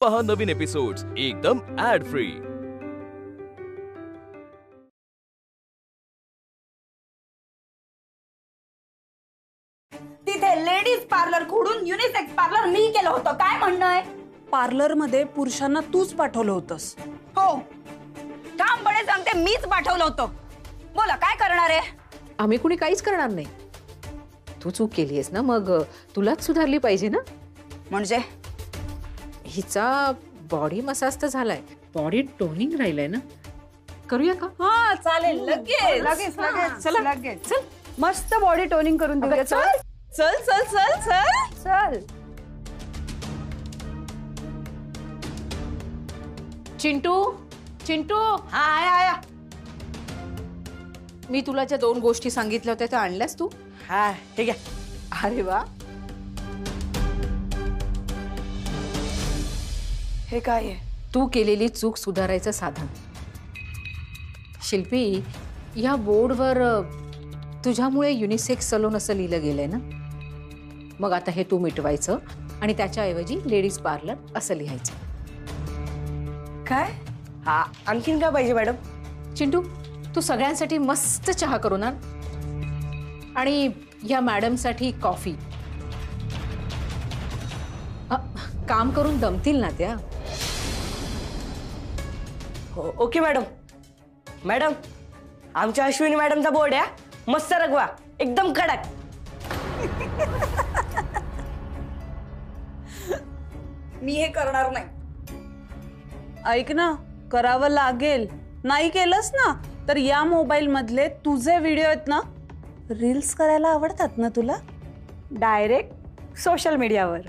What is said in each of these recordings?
पहा नवीन एपिसोड्स एकदम add free. तिथे लेडीज पार्लर खोडून युनिसेक्स पार्लर मी केलं होतं, काय म्हणणं आहे? पार्लर मध्ये पुरुषांना तूच पाठवलं होतंस? हो, ठामपणे सांगते, मीच पाठवलं होतं। बोला, काय करणार आहे? आम्ही कुणी काहीच करणार नाही। तू चूक केलीयस ना, मग तुलाच सुधारली पाहिजे ना। म्हणजे हिचा बॉडी मसाज तर झालाय, बॉडी टोनिंग राहिलंय ना, करूया का? हा चालेल, लगेच लगेच लगेच चला लगेच चल, मस्त बॉडी टोनिंग करून देऊया। चल चल चल चल चल चल चिंटू चिंटू, हा आया। मी तुला ज्या 2 गोष्टी सांगितल्या होत्या त्या आणल्यास तू? हा ठीक आहे। अरे वा, हे काय आहे? तू केलेली चूक सुधारायचं साधन। शिल्पी, या बोर्डवर तुझ्यामुळे युनिसेक्स सलून असं लिहिलं गेलंय ना, मग आता हे तू मिटवायचं आणि त्याच्याऐवजी लेडीज पार्लर असं लिहायचं। काय? हा, आणखीन काय पाहिजे मॅडम? चिंटू, तू सगळ्यांसाठी मस्त चहा करून आण आणि या मॅडमसाठी कॉफी। काम करून दमतील ना त्या। हो, ओके मॅडम। मॅडम, आमच्या अश्विनी मॅडमचा बोर्ड आहे, मस्त रगवा, एकदम कडक। मी हे करणार नाही। ऐक ना, करावं लागेल। नाही केलंस ना तर या मोबाईल मधले तुझे व्हिडिओ आहेत ना, रील्स करायला आवडतात ना तुला, डायरेक्ट सोशल मीडियावर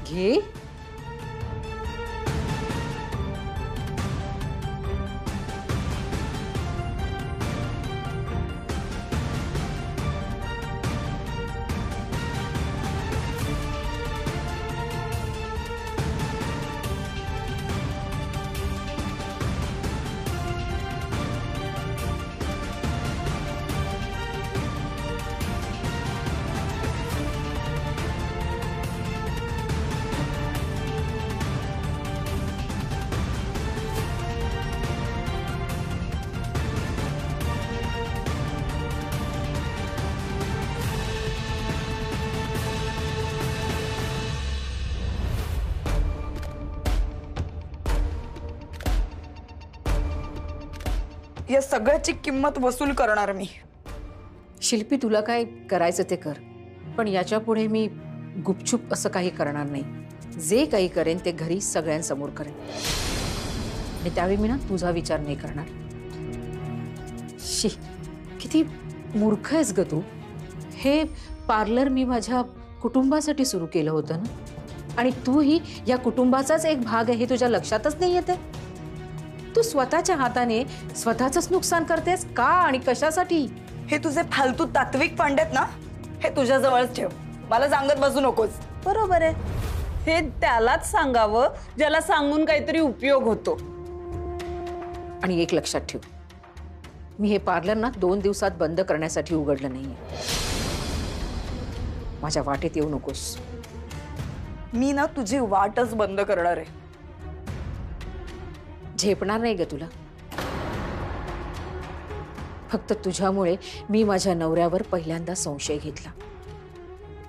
घे। या सगळ्याची किंमत वसूल करणार मी। शिल्पी, तुला काय करायचं ते कर, पण याच्या पुढे मी गुपचूप असं काही करणार नाही। जे काही करेन ते घरी सगळ्यांसमोर करेन आणि त्यावेळी मी ना तुझा विचार नाही करणार। शी, किती मूर्ख आहेस ग तू। हे पार्लर मी माझ्या कुटुंबासाठी सुरू केलं होतं ना, आणि तूही या कुटुंबाचाच एक भाग आहे हे तुझ्या लक्षातच नाही येते। तू स्वतःच्या हाताने स्वतःच नुकसान करतेस का आणि कशासाठी? हे तुझे फालतू तात्विक फंड आहेत ना, हे तुझ्या जवळच ठेव, मला सांगत बसू नकोस। बरोबर आहे, हे त्यालाच सांगावं ज्याला सांगून काहीतरी उपयोग होतो। आणि एक लक्षात ठेव, मी हे पार्लर ना 2 दिवसात बंद करण्यासाठी उघडलं नाहीये। माझ्या वाटेत येऊ नकोस। मी ना तुझी वाटच बंद करणार आहे। झेपणार नाही ग तुला। फक्त तुझ्यामुळे मी माझ्या नवऱ्यावर पहिल्यांदा संशय घेतला,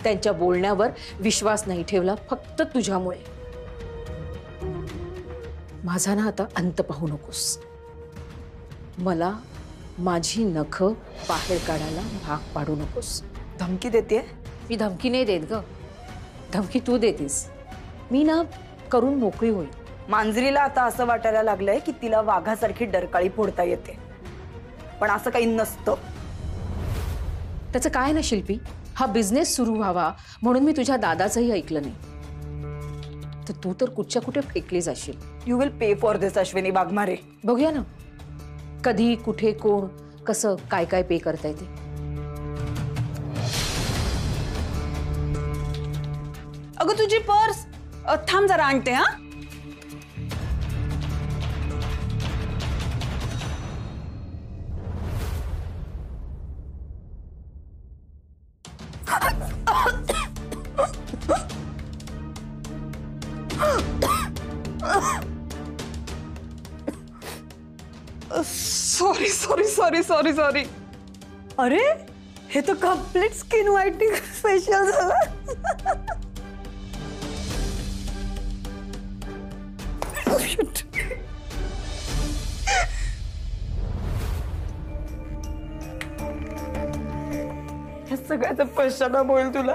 त्यांच्या बोलण्यावर विश्वास नाही ठेवला, फक्त तुझ्यामुळे। माझा ना आता अंत पाहू नकोस। मला माझी नख बाहेर काढायला भाग पाडू नकोस। धमकी देतेय? मी धमकी नाही देत ग, धमकी तू देतेस। मी ना करून मोकळी होईल। मांजरीला आता असं वाटायला लागलंय की तिला वाघासारखी डरकाळी फोडता येते, पण असं काही नसतं। त्याचं काय ना शिल्पी, हा बिझनेस सुरू व्हावा म्हणून मी तुझ्या दादाचंही ऐकलं नाही, तर तू तर कुठच्या कुठे फेकली जाशील। यू विल पे फॉर दिस अश्विनी वाघमारे। बघूया ना कधी, कुठे, कोण, कसं, काय काय पे करता येते। अगं तुझी पर्स थांब जरा, आणते। हा, sorry sorry sorry sorry sorry. अरे हे तर कम्प्लीट स्किन व्हाइटनिंग फेशियल झालं. ह्या सगळ्याचा पश्चाताप होईल तुला.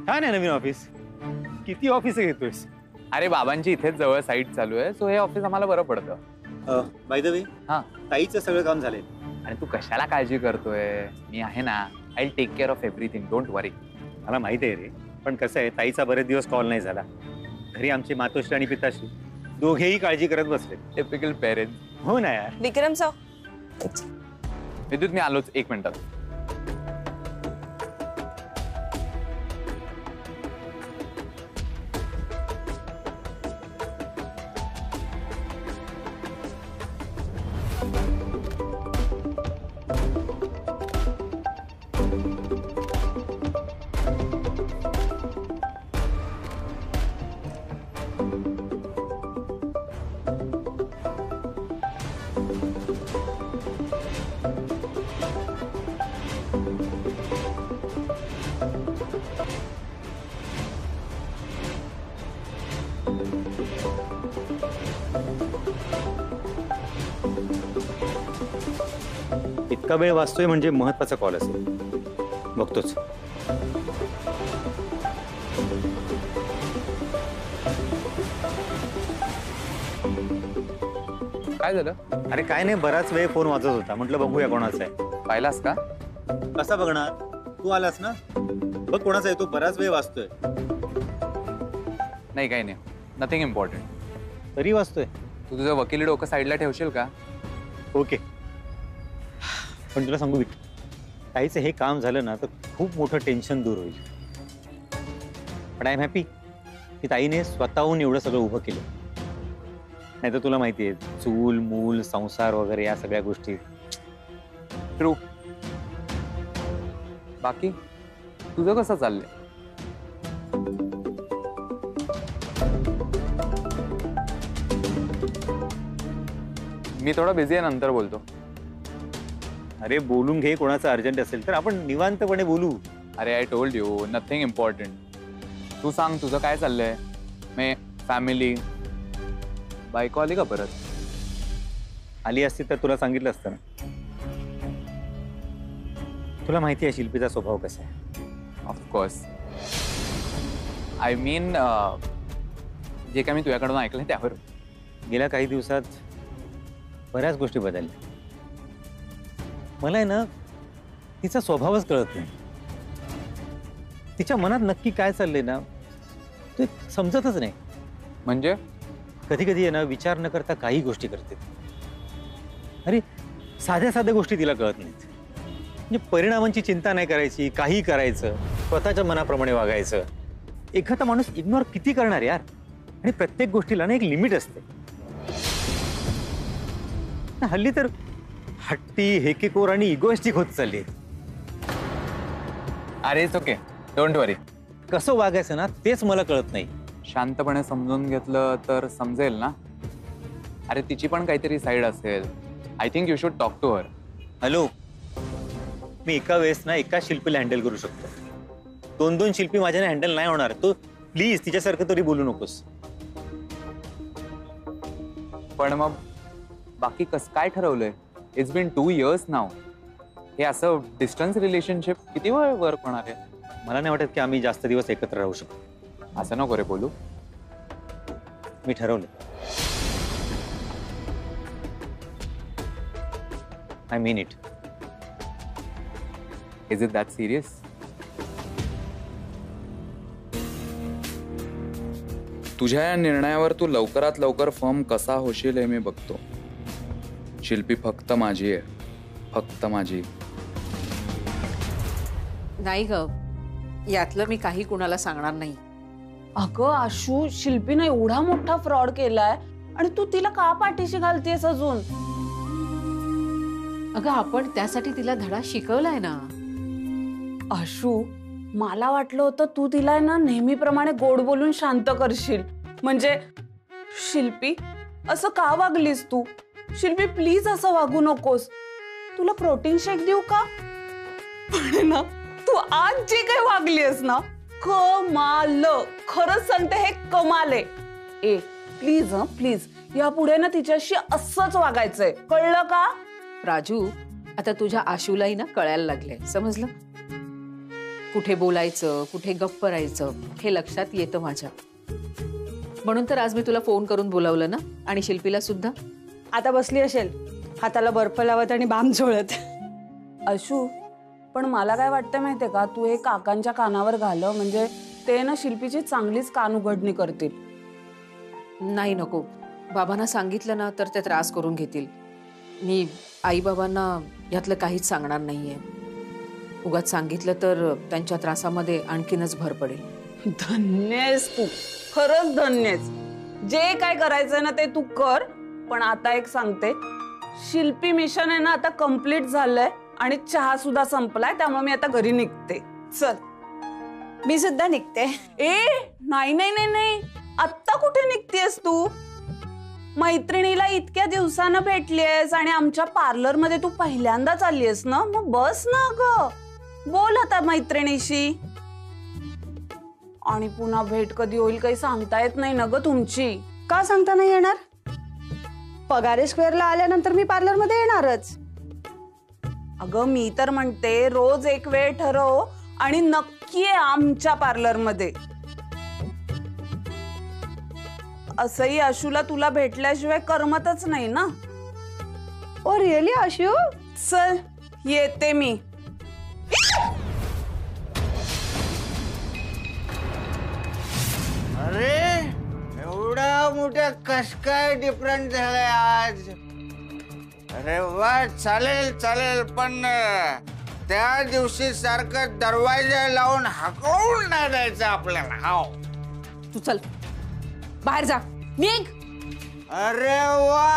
काय नाही नवीन ऑफिस. किती ऑफिस घेतोयस? अरे बाबांची इथेच जवळ साईट चालू आहे, सो हे ऑफिस आम्हाला बरं पडतं. बाय द वे, हा, ताईचं सगळं काम झालंय. आणि तू कशाला काळजी करतोय? मी आहे ना. I will take care of everything, don't worry. मला माहिती आहे रे, पण कसं आहे, ताईचा बरेच दिवस कॉल नाही झाला. घरी आमचे मातोश्री आणि पिताश्री दोघेही काळजी करत बसले. Typical parents. हो ना यार. विक्रम सर, विद्युत मी आलोच 1 मिनिटात. इतका वेळ वाचतोय म्हणजे महत्वाचा कॉल असेल. बघतोच. काय झालं? अरे काय नाही, बराच वेळ फोन वाजत होता. म्हटलं बघूया कोणाचा आहे. पाहिलास का? कसा बघणार? तू आलास ना, बघ कोणाचा आहे तो. बराच वेळ वाचतोय. नाही, काही नाही. Nothing important. तरी वाचतोय. तू तुझं वकिली डोकं साईडला ठेवशील का? ओके. पण तुला सांगू, ताईचं हे काम झालं ना तर खूप मोठं टेन्शन दूर होईल. पण आय एम हॅपी की ताईने स्वतःहून एवढं सगळं उभं केलं. नाही तर तुला माहिती आहे, चूल मूल संसार वगैरे या सगळ्या गोष्टी. ट्रू. बाकी तुझं कसं चाललंय? मी थोडा बिझी आहे, नंतर बोलतो. अरे बोलून घे, कोणाचं अर्जंट असेल तर आपण निवांतपणे बोलू. अरे I told you, nothing important. तू सांग तुझं काय चाललंय? मी फॅमिली. बायको आली का परत? आली असती तर तुला सांगितलं असतं ना. तुला माहिती आहे शिल्पीचा स्वभाव कसा आहे. ऑफकोर्स. आय मीन जे काय मी तुझ्याकडून ऐकलंय त्यावर. गेल्या काही दिवसात बऱ्याच गोष्टी बदलल्या. मला आहे ना, तिचा स्वभावच कळत नाही. तिच्या मनात नक्की काय चाललंय ना ते समजतच नाही. म्हणजे कधी कधी आहे ना, विचार न करता काही गोष्टी करते. अरे साध्या साध्या गोष्टी तिला कळत नाहीत. म्हणजे परिणामांची चिंता नाही करायची, काही करायचं, स्वतःच्या मनाप्रमाणे वागायचं. एखादा माणूस इग्नोर किती करणार यार. आणि प्रत्येक गोष्टीला ना एक लिमिट असते. हल्ली तर हट्टी, हेकेखोर आणि इगोइस्टिक होत चालली. अरे इट्स ओके, डोंट वरी. कसं वागायचं ना तेच मला कळत नाही. शांतपणे समजून घेतलं तर समजेल ना. अरे तिची पण काहीतरी साईड असेल. I think you should talk to her. Hello, मी एका वेळेस ना एका शिल्पीला हँडल करू शकतो. 2-2 शिल्पी माझ्याने हँडल नाही होणार. तो प्लीज तिच्यासारखं तरी बोलू नकोस. पण मग बाकी कसं काय ठरवलंय? इट्स बीन 2 years नाव. हे असं डिस्टन्स रिलेशनशिप किती वेळ वर्क होणार आहे? मला नाही वाटत की आम्ही जास्त दिवस एकत्र राहू शकतो. असं नको रे बोलू. मी ठरवलं. I mean it. Is it that serious? तुझ्या या निर्णयावर तू लवकरात लवकर फर्म कसा होशील हे मी बघतो. शिल्पी फक्त माझी आहे, फक्त माझी. नाही ग, यातलं मी काही कुणाला सांगणार नाही. अगं आशू, शिल्पीने एवढा मोठा फ्रॉड केलाय आणि तू तिला का पाठीशी घालतेस अजून? अगं आपण त्यासाठी तिला धडा शिकवलाय ना. आशू, मला वाटलं होतं तू तिला ना नेहमीप्रमाणे गोड बोलून शांत करशील. म्हणजे शिल्पी असं का वागलीस तू? शिल्पी प्लीज असं वागू नकोस. तुला प्रोटीन शेक देऊ का? पण ना तू आज जे काही वागलीस ना, कमाल. खरंच सांगते, हे कमाल आहे. ए प्लीज प्लीज यापुढे ना तिच्याशी असंच वागायचंय, कळलं का? राजू, आता तुझ्या आशूलाही ना कळायला लागले, समजलं? कुठे बोलायचं, कुठे गप्प राहायचं हे लक्षात येतं माझ्या. म्हणून तर आज मी तुला फोन करून बोलावलं ना, आणि शिल्पीला सुद्धा. आता बसली असेल हाताला बर्फ लावत आणि बाम झोळत. आशू, पण मला काय वाटतं माहितीये का, तू हे काकांच्या कानावर घाल, म्हणजे ते ना शिल्पीची चांगलीच कान उघडणी करतील. नाही नको, बाबांना सांगितलं ना तर ते त्रास करून घेतील. मी आई बाबांना यातलं काहीच सांगणार नाहीये. उगाच सांगितलं तर त्यांच्या त्रासामध्ये आणखीनच भर पडेल. धन्यस तू, खरंच धन्यस. जे काय करायचंय ना ते तू कर. पण आता एक सांगते, शिल्पी मिशन आहे ना आता कम्प्लीट झालंय आणि चहा सुद्धा संपलाय, त्यामुळे मी आता घरी निघते. चल. मी सुद्धा निघते. ए नाही नाही नाही नाही, आत्ता कुठे निघतेस तू? मैत्रिणीला इतक्या दिवसानं भेटलीयस आणि आमच्या पार्लर मध्ये तू पहिल्यांदाच आलीयस ना, मग बस ना ग, बोल आता मैत्रिणीशी. आणि पुन्हा भेट कधी होईल काही सांगता येत नाही ना ग तुमची. का सांगता नाही येणार? पगारे स्क्वेअरला आल्यानंतर मी पार्लर मध्ये येणारच. अगं मी तर म्हणते रोज एक वेळ ठरव आणि नक्की आहे आमच्या पार्लर मध्ये. असंही आशूला तुला भेटल्याशिवाय करमतच नाही ना. Oh really Ashu? चल येते मी. अरे एवढा मोठा कस काय डिफरंट झालाय आज? अरे वा, चालेल चालेल, पण त्या दिवशी सारखं दरवाजा लावून हाकवून नाही द्यायचं आपल्याला. हाव, तू चल बाहेर जा, निघ. अरे वा,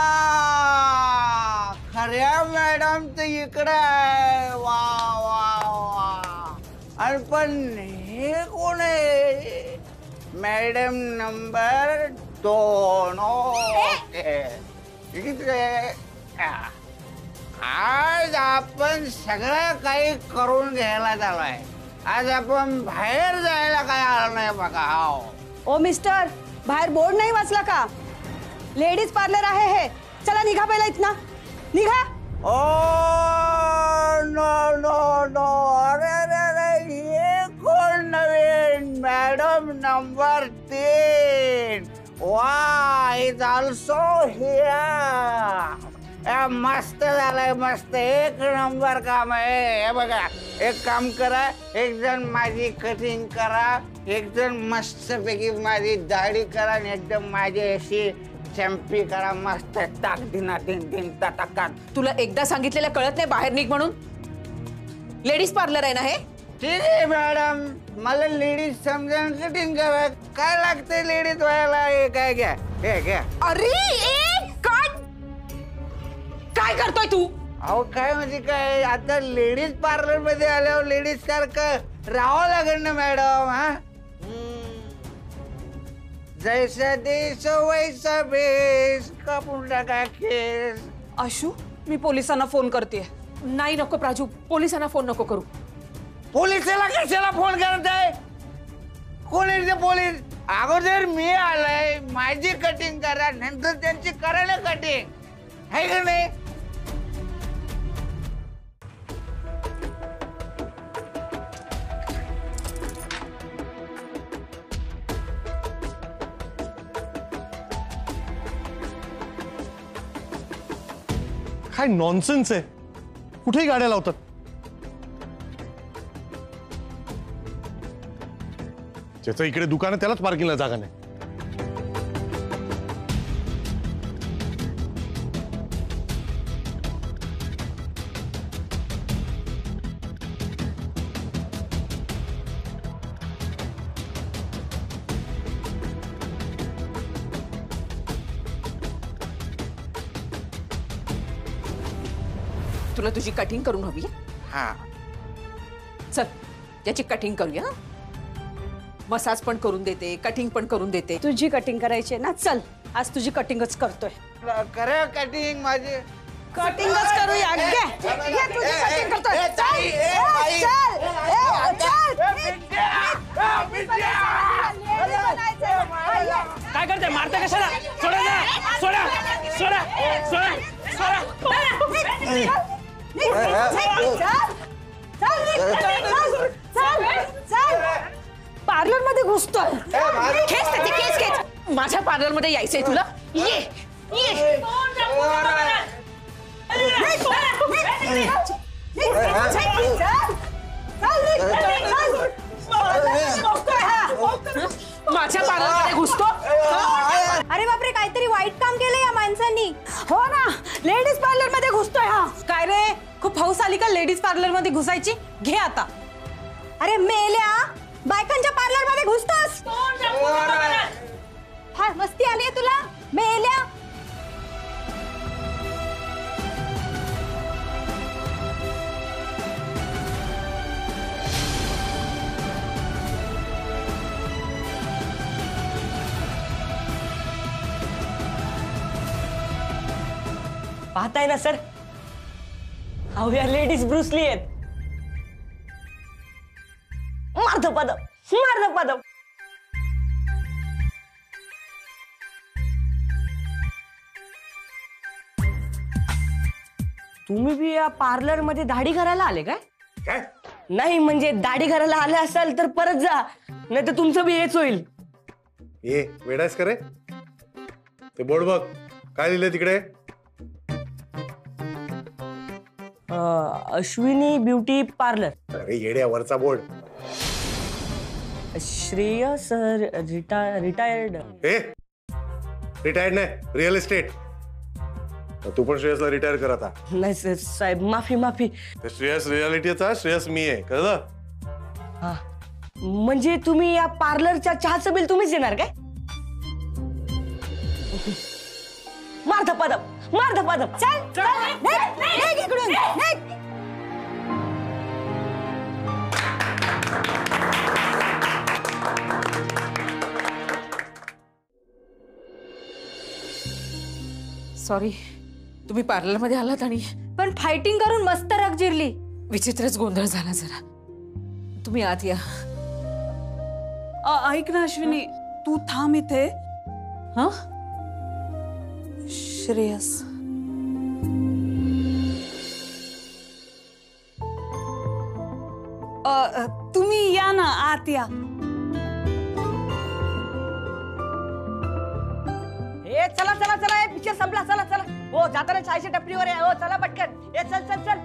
खऱ्या मॅडम तर इकडे आहे. वा वा वा. आणि पण हे कोण आहे? Madam number 2. ओके, आज आपण सगळं काही करून घ्यायला चालूय. आज आपण बाहेर जायला काय आलं नाही बघा. हाव. ओ मिस्टर, बाहेर बोर्ड नाही वाचला का? लेडीज पार्लर आहे हे. चला निघा पहिला इथनं, निघा. Oh no no no. अरे हे कोण नवीन? Madam number 3. वा, इज ऑल्सो हियर. मस्त झालंय, मस्त, एक नंबर काम आहे. हे बघा, एक काम करा, एक जण माझी कटिंग करा, एक जण मस्त पैकी माझी दाढी करा आणि एकदम माझी अशी चॅम्पी करा. मस्त टाक दिना दिन दिन टाका. तुला एकदा सांगितलेलं कळत नाही बाहेर निघ म्हणून? लेडीज पार्लर आहे ना हे? ठीक आहे मॅडम, मला लेडीज समजावून कटिंग करा. काय लागतंय लेडीज व्हायला? हे काय घ्या, हे घ्या. अरे काय करतोय तू? अहो काय म्हणजे काय, आता लेडीज पार्लर मध्ये आल्यावर लेडीज सारखं राहावं लागेल ना मॅडम. हा, जैसा देश वैसा भेस, कापून टाका केस. आशू, मी पोलिसांना फोन करते. नाही नको प्राजू, पोलिसांना फोन नको करू. पोलिसाला कशाला फोन करत आहे? कोण आहे ते पोलीस? अगोदर मी आलाय, माझी कटिंग करा, नंतर त्यांची करा ना कटिंग, आहे का नाही? काय नॉनसेन्स आहे, कुठेही गाड्या लावतात. ज्याचं इकडे दुकान आहे त्यालाच पार्किंगला जागा नाही. तुला तुझी कटिंग करून हवी? हा चल याची कटिंग करूया. मसाज पण करून देते, कटिंग पण करून देते. तुझी कटिंग करायची ना, चल आज तुझी कटिंगच करतोय. करे कटिंग माझी. कटिंगच करूया. घे तुझी कटिंग करतोय. काय करते? मारते कशाला? सोडा ना, सोडा सोडा सोडा सोडा. पार्लर मध्ये घुसतोय. खेच त्याचे केस खेच. माझ्या पार्लर मध्ये यायचंय तुला? ये ये. माझ्या पार्लर मध्ये घुसतो. अरे बापरे, काहीतरी वाईट काम केलं या माणसांनी. हो ना, लेडीज पार्लर मध्ये घुसतोय हा. काय रे, खूप हौस आली का लेडीज पार्लर मध्ये घुसायची? घे आता. अरे मेल्या, बायकांच्या पार्लर मध्ये घुसतोस. फार मस्ती आली आहे तुला मेल्या. पाहताय ना सर, अहो या लेडीज ब्रुसली आहेत. मारतो पदम, मारतो पदम. तुम्ही बी या पार्लर मध्ये दाढी करायला आले काय? काय? नाही म्हणजे दाढी करायला आले असाल तर परत जा, नाही तर तुमचं बी हेच होईल. ये वेडायस करे ते बोर्ड बघ, काय लिहिलंय तिकडे? Ashwini beauty parlour. अरे येड्या, वरचा board. Shreyas retired. A retired नाही, रिअल इस्टेट. तू पण श्रेयसला रिटायर कर आता. नाही साहेब, माफी माफी. श्रेयस रियालिटीचा श्रेयस मी आहे, कळलं? हा म्हणजे तुम्ही या पार्लरच्या चहाचं बिल तुम्हीच देणार काय? मार्ध पदम, मार्ध पदम. चल इकडून. सॉरी, तुम्ही पार्लर मध्ये आलात आणि पण फायटिंग करून मस्त रग जिरली. विचित्रच गोंधळ झाला जरा. तुम्ही आत या. ऐक ना अश्विनी, तू थांब इथे. हा, श्रेयस तुम्ही या ना, आत या. ए चला चला चला, हे पिक्चर संपला. चला चला. हो जाताना चायच्या टपरीवर आहे. हो चला पटकन. ए चल चल चल.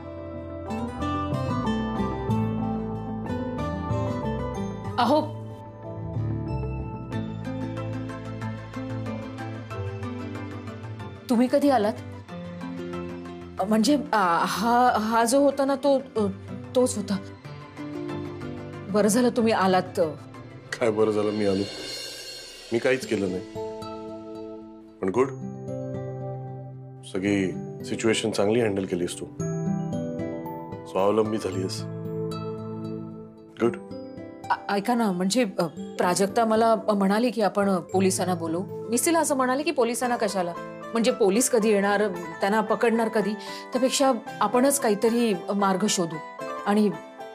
अहो तुम्ही कधी आलात? म्हणजे हा जो होता ना तोच होता. बरं झालं तुम्ही आलात. काय बरं झालं मी आलो? मी काहीच केलं नाही, पण गुड. सगळी सिच्युएशन चांगली हँडल केलीस तू, स्वावलंबी झालीस. गुड. ऐका ना, म्हणजे प्राजक्ता मला म्हणाली की आपण पोलिसांना बोलू. मी तिला असं म्हणाले की पोलिसांना कशाला, म्हणजे पोलीस कधी येणार, त्यांना पकडणार कधी, त्यापेक्षा आपणच काहीतरी मार्ग शोधू. आणि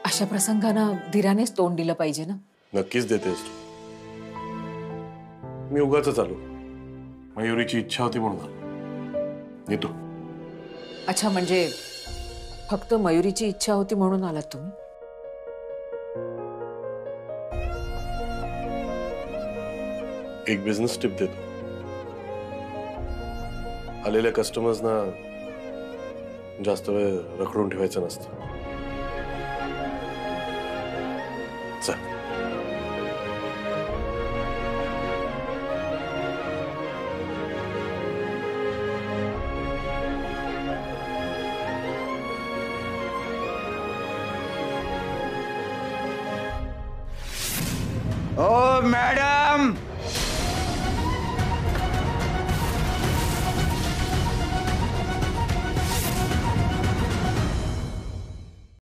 अशा प्रसंगांना धीरानेच तोंड दिलं पाहिजे ना. नक्कीच देतेस तू. मी उगाच आलो, मयुरीची इच्छा होती म्हणून आलो. येतो. अच्छा, म्हणजे फक्त मयुरीची इच्छा होती म्हणून आलात तुम्ही? एक बिझनेस टिप देतो. आलेल्या कस्टमर्सना जास्त वेळ रखडून ठेवायचं नसतं. चल. ओ मॅडम,